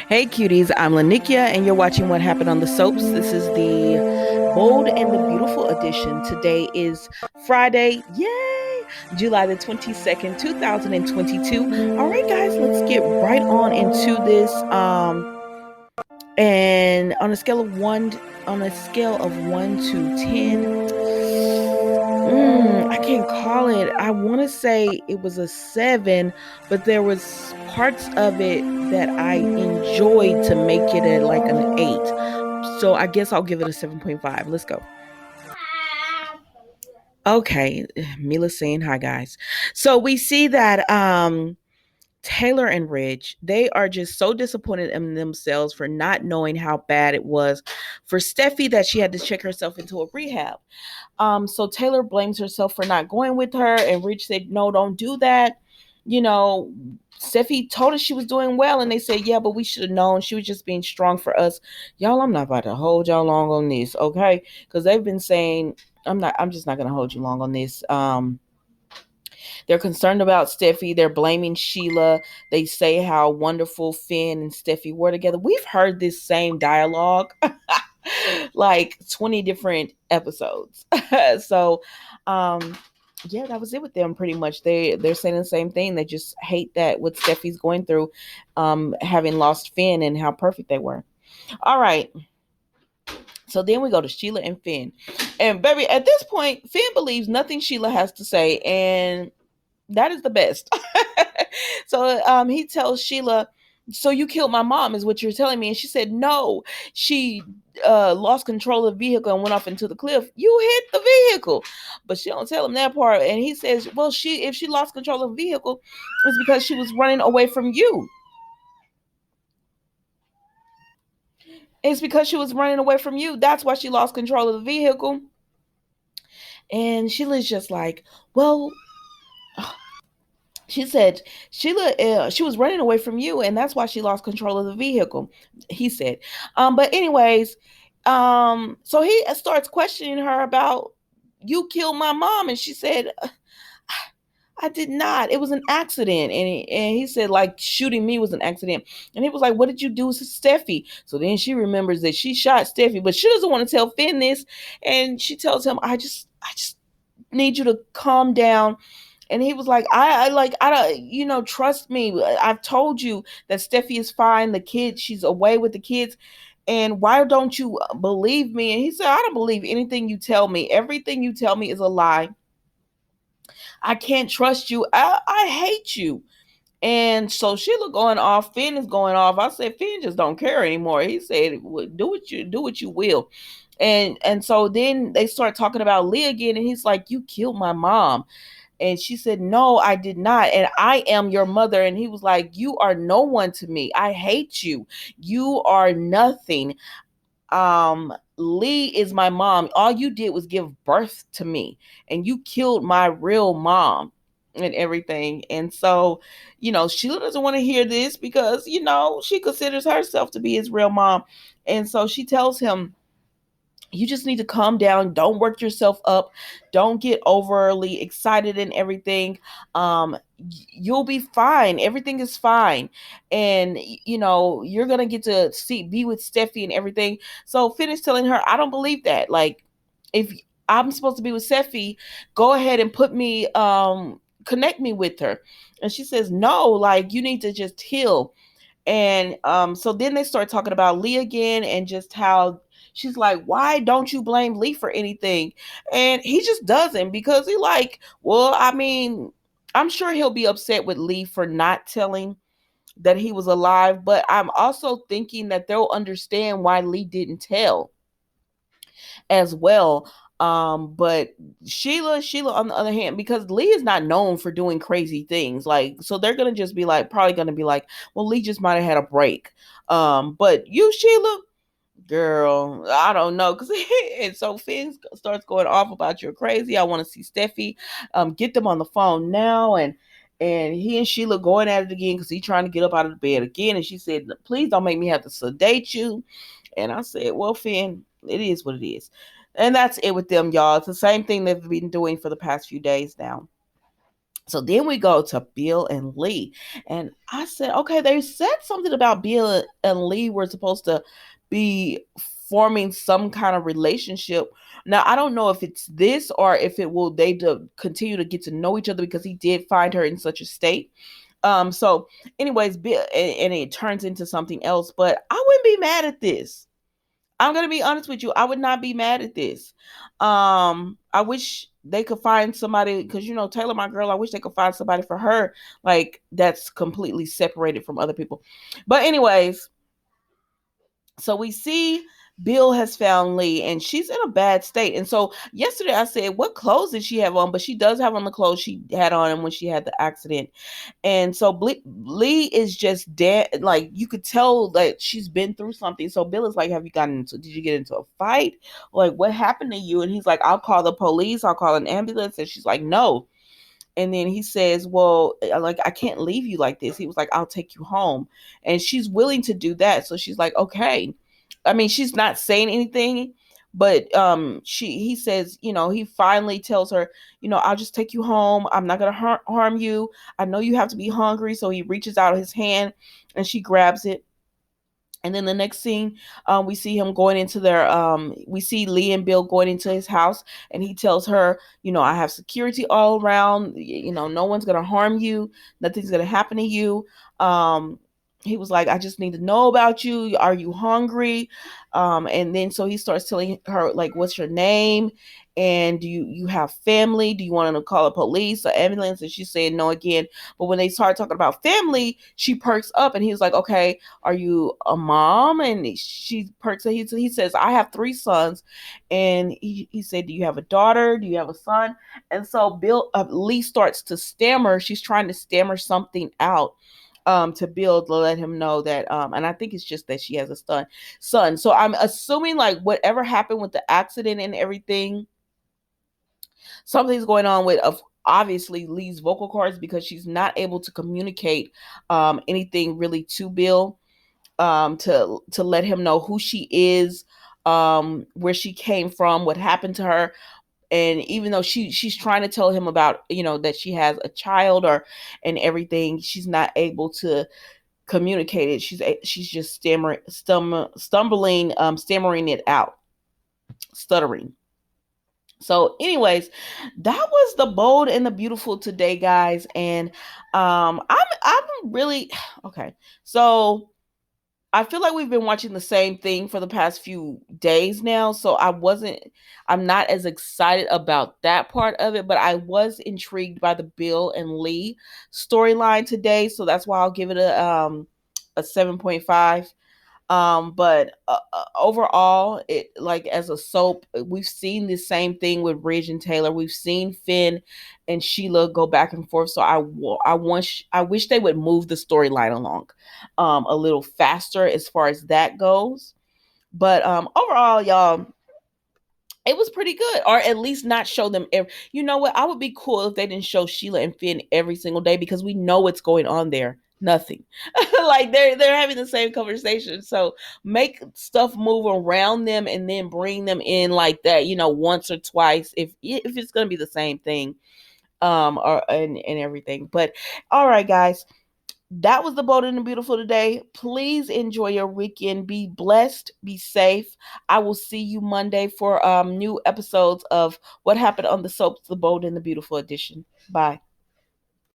Hey cuties, I'm Lanikia and you're watching What Happened on the Soaps. This is the Bold and the Beautiful edition. Today is Friday, yay! July the 22nd, 2022. All right guys, let's get right on into this. And on a scale of 1 to 10, I can't call it. I want to say it was a 7, but there was parts of it that I enjoyed to make it at like an 8. So I guess I'll give it a 7.5. Let's go. Okay, Mila's saying hi guys. So we see that Taylor and Ridge, they are just so disappointed in themselves for not knowing how bad it was for Steffi that she had to check herself into a rehab. So Taylor blames herself for not going with her, and Ridge said, "No, don't do that." You know, Steffi told us she was doing well, and they said, "Yeah, but we should have known. She was just being strong for us." Y'all, I'm not about to hold y'all long on this, okay? Because they've been saying I'm just not gonna hold you long on this. They're concerned about Steffi. They're blaming Sheila. They say how wonderful Finn and Steffi were together. We've heard this same dialogue like 20 different episodes. So, um, yeah, that was it with them pretty much. They're saying the same thing. They just hate that what Steffi's going through, having lost Finn and how perfect they were. All right. So then we go to Sheila and Finn. And baby, at this point, Finn believes nothing Sheila has to say, and that is the best. So he tells Sheila, "So you killed my mom, is what you're telling me?" And she said, "No, she lost control of the vehicle and went off into the cliff. You hit the vehicle." But she don't tell him that part. And he says, "Well, if she lost control of the vehicle, it's because she was running away from you. It's because she was running away from you. That's why she lost control of the vehicle." And Sheila's just like, "Well," she said, "Sheila, she was running away from you, and that's why she lost control of the vehicle," he said. But anyways, so he starts questioning her about, "You killed my mom," and she said, "I did not. It was an accident." And he said, like, shooting me was an accident. And he was like, "What did you do to Steffi?" So then she remembers that she shot Steffi, but she doesn't want to tell Finn this. And she tells him, I just need you to calm down." And he was like, I don't, trust me. I've told you that Steffi is fine. The kids, she's away with the kids. And why don't you believe me?" And he said, "I don't believe anything you tell me. Everything you tell me is a lie. I can't trust you. I hate you." And so Sheila going off, Finn is going off. I said, "Finn just don't care anymore." He said, "Well, do what you will." And so then they start talking about Lee again, and he's like, "You killed my mom." And she said, "No, I did not. And I am your mother." And he was like, "You are no one to me. I hate you. You are nothing. Lee is my mom. All you did was give birth to me, and you killed my real mom and everything." And so, Sheila doesn't want to hear this because, she considers herself to be his real mom. And so she tells him, "You just need to calm down. Don't work yourself up. Don't get overly excited and everything. You'll be fine. Everything is fine. And you're gonna get to be with Steffi and everything." So Finn is telling her, "I don't believe that. Like, if I'm supposed to be with Steffi, go ahead and connect me with her." And she says, "No, like, you need to just heal." And so then they start talking about Lee again, and just how she's like, "Why don't you blame Lee for anything?" And he just doesn't, because he like, well, I mean, I'm sure he'll be upset with Lee for not telling that he was alive, but I'm also thinking that they'll understand why Lee didn't tell as well. But Sheila, on the other hand, because Lee is not known for doing crazy things, like, so they're gonna just be like, probably gonna be like, "Well, Lee just might have had a break." But you, Sheila, girl, I don't know. Cause and so Finn starts going off about, "You're crazy. I want to see Steffi. Get them on the phone now." And he and Sheila going at it again because he's trying to get up out of the bed again. And she said, "Please don't make me have to sedate you." And I said, "Well, Finn, it is what it is." And that's it with them, y'all. It's the same thing they've been doing for the past few days now. So then we go to Bill and Lee. And I said, okay, they said something about Bill and Lee were supposed to be forming some kind of relationship. Now, I don't know if it's this or if it will they continue to get to know each other because he did find her in such a state. So anyways, Bill and it turns into something else, but I wouldn't be mad at this. I'm gonna be honest with you. I would not be mad at this. I wish they could find somebody because Taylor, my girl. I wish they could find somebody for her like that's completely separated from other people. But anyways, so we see Bill has found Lee and she's in a bad state. And so yesterday I said, what clothes did she have on? But she does have on the clothes she had on when she had the accident. And so Lee is just dead. Like you could tell that she's been through something. So Bill is like, did you get into a fight? Like what happened to you? And he's like, I'll call the police. I'll call an ambulance. And she's like, no. And then he says, well, like, I can't leave you like this. He was like, I'll take you home. And she's willing to do that. So she's like, okay. I mean, she's not saying anything, but he says, he finally tells her, I'll just take you home. I'm not going to harm you. I know you have to be hungry. So he reaches out his hand and she grabs it. And then the next scene, we see him going into we see Lee and Bill going into his house, and he tells her, I have security all around. No one's gonna harm you. Nothing's gonna happen to you. He was like, I just need to know about you. Are you hungry? And then so he starts telling her, like, what's your name? And do you have family? Do you want to call a police or ambulance? And she's saying no again. But when they start talking about family, she perks up and he's like, okay, are you a mom? And she perks up. He says, I have 3 sons. And he said, do you have a daughter? Do you have a son? And so Lee starts to stammer. She's trying to stammer something out to Bill to let him know that and I think it's just that she has a son. So I'm assuming like whatever happened with the accident and everything, something's going on with obviously Lee's vocal cords because she's not able to communicate anything really to Bill to let him know who she is, where she came from, what happened to her. And even though she's trying to tell him about that she has a child or and everything, she's not able to communicate it. She's just stumbling, stammering it out, stuttering. So, anyways, that was the bold and the beautiful today, guys. And I'm really okay. So I feel like we've been watching the same thing for the past few days now. So I'm not as excited about that part of it, but I was intrigued by the Bill and Lee storyline today. So that's why I'll give it a 7.5. But overall, it like as a soap, we've seen the same thing with Ridge and Taylor. We've seen Finn and Sheila go back and forth. So I wish they would move the storyline along a little faster as far as that goes. But overall, y'all, it was pretty good, or at least not show them you know what, I would be cool if they didn't show Sheila and Finn every single day because we know what's going on there. Nothing. Like they're having the same conversation. So make stuff move around them and then bring them in like that, once or twice if it's gonna be the same thing. Or and everything. But all right, guys, that was the Bold and the Beautiful today. Please enjoy your weekend. Be blessed. Be safe. I will see you Monday for new episodes of What Happened on the Soaps, the Bold and the Beautiful edition. Bye.